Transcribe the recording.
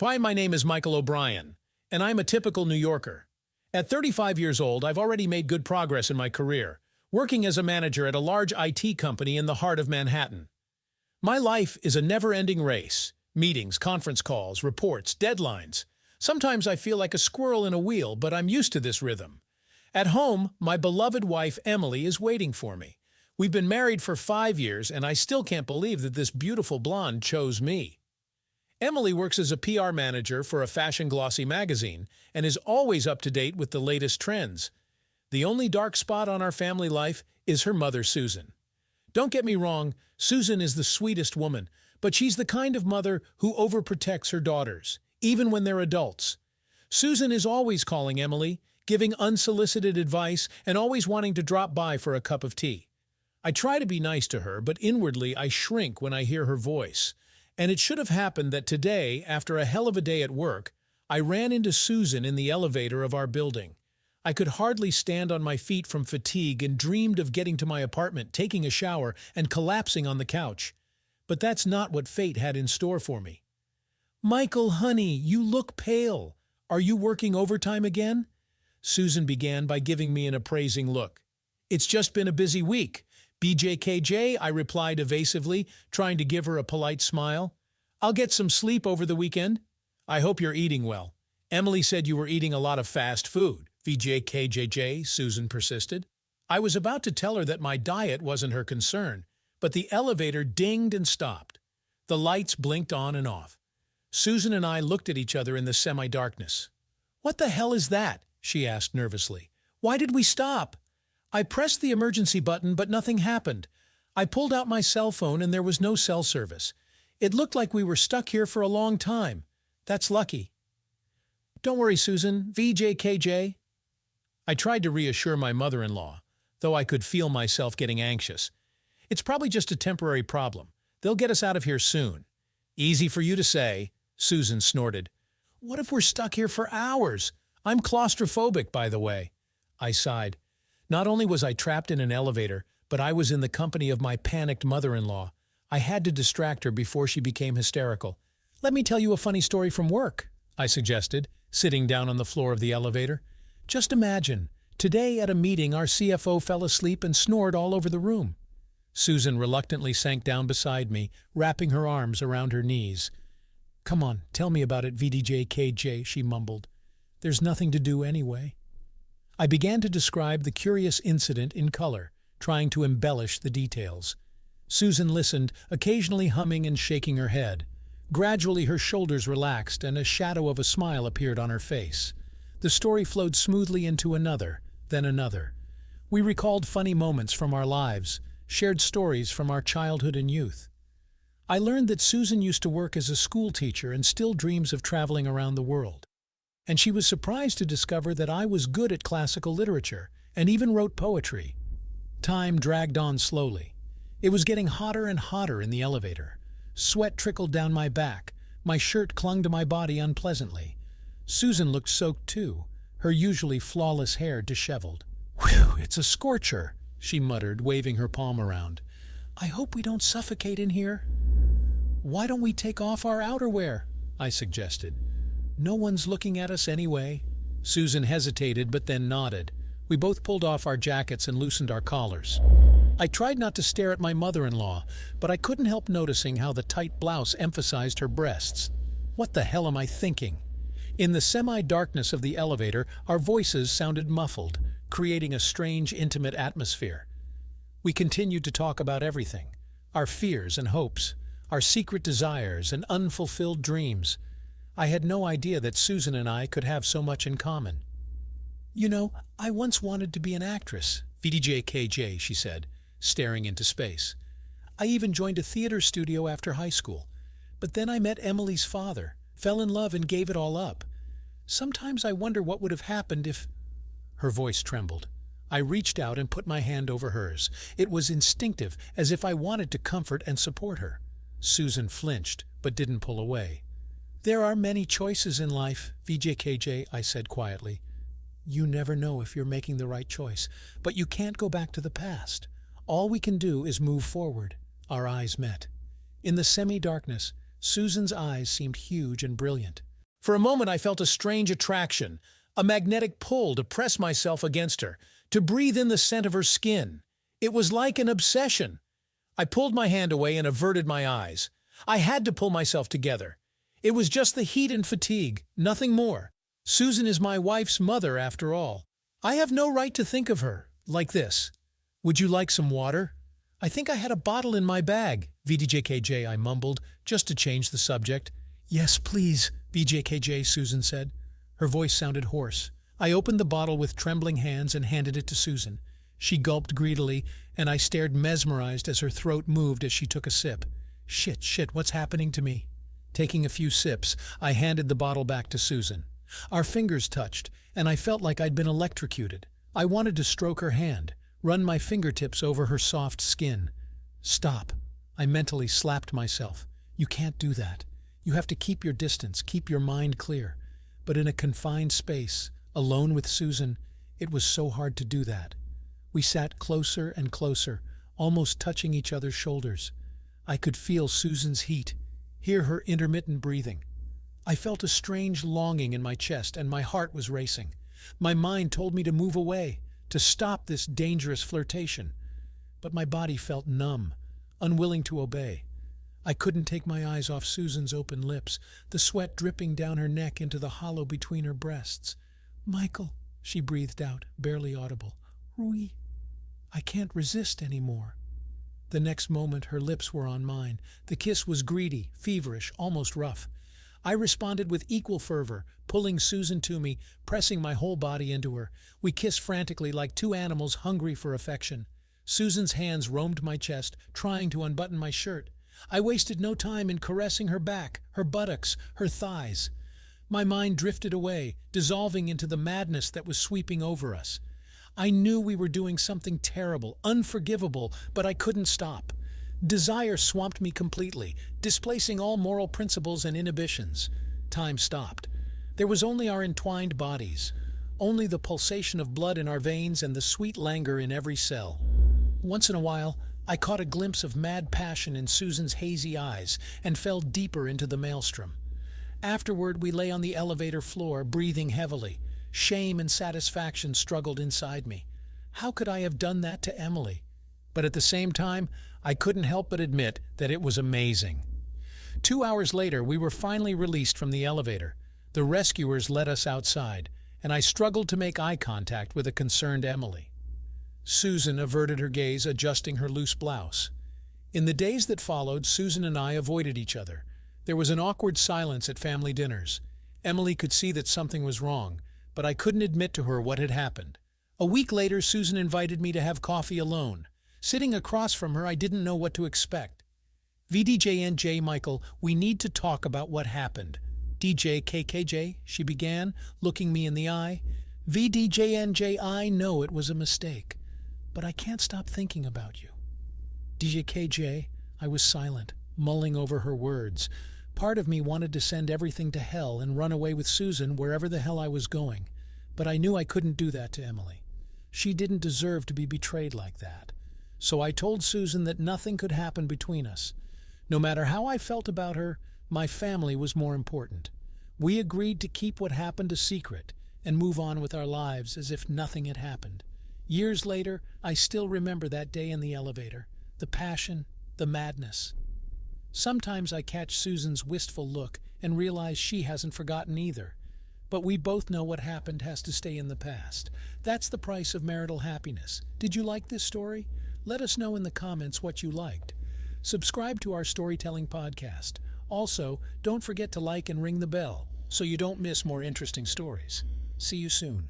Hi, my name is Michael O'Brien, and I'm a typical New Yorker. At 35 years old, I've already made good progress in my career, working as a manager at a large IT company in the heart of Manhattan. My life is a never-ending race. Meetings, conference calls, reports, deadlines. Sometimes I feel like a squirrel in a wheel, but I'm used to this rhythm. At home, my beloved wife, Emily, is waiting for me. We've been married for 5 years, and I still can't believe that this beautiful blonde chose me. Emily works as a PR manager for a fashion glossy magazine and is always up to date with the latest trends. The only dark spot on our family life is her mother, Susan. Don't get me wrong, Susan is the sweetest woman, but she's the kind of mother who overprotects her daughters, even when they're adults. Susan is always calling Emily, giving unsolicited advice, and always wanting to drop by for a cup of tea. I try to be nice to her, but inwardly I shrink when I hear her voice. And it should have happened that today, after a hell of a day at work, I ran into Susan in the elevator of our building. I could hardly stand on my feet from fatigue and dreamed of getting to my apartment, taking a shower, and collapsing on the couch. But that's not what fate had in store for me. "Michael, honey, you look pale. Are you working overtime again?" Susan began by giving me an appraising look. "It's just been a busy week. BJKJ," I replied evasively, trying to give her a polite smile. "I'll get some sleep over the weekend." "I hope you're eating well. Emily said you were eating a lot of fast food." "VJKJJ," Susan persisted. I was about to tell her that my diet wasn't her concern, but the elevator dinged and stopped. The lights blinked on and off. Susan and I looked at each other in the semi-darkness. "What the hell is that?" she asked nervously. "Why did we stop?" I pressed the emergency button, but nothing happened. I pulled out my cell phone and there was no cell service. It looked like we were stuck here for a long time. That's lucky. "Don't worry, Susan. VJKJ." I tried to reassure my mother-in-law, though I could feel myself getting anxious. "It's probably just a temporary problem. They'll get us out of here soon." "Easy for you to say," Susan snorted. "What if we're stuck here for hours? I'm claustrophobic, by the way." I sighed. Not only was I trapped in an elevator, but I was in the company of my panicked mother-in-law. I had to distract her before she became hysterical. "Let me tell you a funny story from work," I suggested, sitting down on the floor of the elevator. "Just imagine, today at a meeting our CFO fell asleep and snored all over the room." Susan reluctantly sank down beside me, wrapping her arms around her knees. "Come on, tell me about it, VDJKJ," she mumbled. "There's nothing to do anyway." I began to describe the curious incident in color, trying to embellish the details. Susan listened, occasionally humming and shaking her head. Gradually her shoulders relaxed and a shadow of a smile appeared on her face. The story flowed smoothly into another, then another. We recalled funny moments from our lives, shared stories from our childhood and youth. I learned that Susan used to work as a school teacher and still dreams of traveling around the world. And she was surprised to discover that I was good at classical literature and even wrote poetry. Time dragged on slowly. It was getting hotter and hotter in the elevator. Sweat trickled down my back. My shirt clung to my body unpleasantly. Susan looked soaked too, her usually flawless hair disheveled. "Whew, it's a scorcher," she muttered, waving her palm around. "I hope we don't suffocate in here." "Why don't we take off our outerwear?" I suggested. "No one's looking at us anyway." Susan hesitated but then nodded. We both pulled off our jackets and loosened our collars. I tried not to stare at my mother-in-law, but I couldn't help noticing how the tight blouse emphasized her breasts. What the hell am I thinking? In the semi-darkness of the elevator, our voices sounded muffled, creating a strange, intimate atmosphere. We continued to talk about everything, our fears and hopes, our secret desires and unfulfilled dreams. I had no idea that Susan and I could have so much in common. "You know, I once wanted to be an actress," VDJKJ, she said, staring into space. "I even joined a theater studio after high school. But then I met Emily's father, fell in love and gave it all up. Sometimes I wonder what would have happened if—" Her voice trembled. I reached out and put my hand over hers. It was instinctive, as if I wanted to comfort and support her. Susan flinched, but didn't pull away. "There are many choices in life, VJKJ," I said quietly. "You never know if you're making the right choice, but you can't go back to the past. All we can do is move forward." Our eyes met. In the semi-darkness, Susan's eyes seemed huge and brilliant. For a moment I felt a strange attraction, a magnetic pull to press myself against her, to breathe in the scent of her skin. It was like an obsession. I pulled my hand away and averted my eyes. I had to pull myself together. It was just the heat and fatigue, nothing more. Susan is my wife's mother, after all. I have no right to think of her like this. Would you like some water? I think I had a bottle in my bag, VDJKJ, I mumbled, just to change the subject. Yes, please, VJKJ, Susan said. Her voice sounded hoarse. I opened the bottle with trembling hands and handed it to Susan. She gulped greedily, and I stared mesmerized as her throat moved as she took a sip. Shit, what's happening to me? Taking a few sips, I handed the bottle back to Susan. Our fingers touched, and I felt like I'd been electrocuted. I wanted to stroke her hand, run my fingertips over her soft skin. Stop. I mentally slapped myself. You can't do that. You have to keep your distance, keep your mind clear. But in a confined space, alone with Susan, it was so hard to do that. We sat closer and closer, almost touching each other's shoulders. I could feel Susan's heat, hear her intermittent breathing. I felt a strange longing in my chest and my heart was racing. My mind told me to move away, to stop this dangerous flirtation. But my body felt numb, unwilling to obey. I couldn't take my eyes off Susan's open lips, the sweat dripping down her neck into the hollow between her breasts. Michael, she breathed out, barely audible. Rui, I can't resist anymore. The next moment her lips were on mine. The kiss was greedy, feverish, almost rough. I responded with equal fervor, pulling Susan to me, pressing my whole body into her. We kissed frantically like two animals hungry for affection. Susan's hands roamed my chest, trying to unbutton my shirt. I wasted no time in caressing her back, her buttocks, her thighs. My mind drifted away, dissolving into the madness that was sweeping over us. I knew we were doing something terrible, unforgivable, but I couldn't stop. Desire swamped me completely, displacing all moral principles and inhibitions. Time stopped. There was only our entwined bodies, only the pulsation of blood in our veins and the sweet languor in every cell. Once in a while, I caught a glimpse of mad passion in Susan's hazy eyes and fell deeper into the maelstrom. Afterward, we lay on the elevator floor, breathing heavily. Shame and satisfaction struggled inside me. How could I have done that to Emily? But at the same time, I couldn't help but admit that it was amazing. 2 hours later, we were finally released from the elevator. The rescuers led us outside, and I struggled to make eye contact with a concerned Emily. Susan averted her gaze, adjusting her loose blouse. In the days that followed, Susan and I avoided each other. There was an awkward silence at family dinners. Emily could see that something was wrong, but I couldn't admit to her what had happened. A week later, Susan invited me to have coffee alone. Sitting across from her, I didn't know what to expect. VDJNJ, Michael, we need to talk about what happened. DJKKJ, she began, looking me in the eye. VDJNJ, I know it was a mistake, but I can't stop thinking about you. DJKJ, I was silent, mulling over her words. Part of me wanted to send everything to hell and run away with Susan wherever the hell I was going, but I knew I couldn't do that to Emily. She didn't deserve to be betrayed like that. So I told Susan that nothing could happen between us. No matter how I felt about her, my family was more important. We agreed to keep what happened a secret and move on with our lives as if nothing had happened. Years later, I still remember that day in the elevator, the passion, the madness. Sometimes I catch Susan's wistful look and realize she hasn't forgotten either. But we both know what happened has to stay in the past. That's the price of marital happiness. Did you like this story? Let us know in the comments what you liked. Subscribe to our storytelling podcast. Also, don't forget to like and ring the bell so you don't miss more interesting stories. See you soon.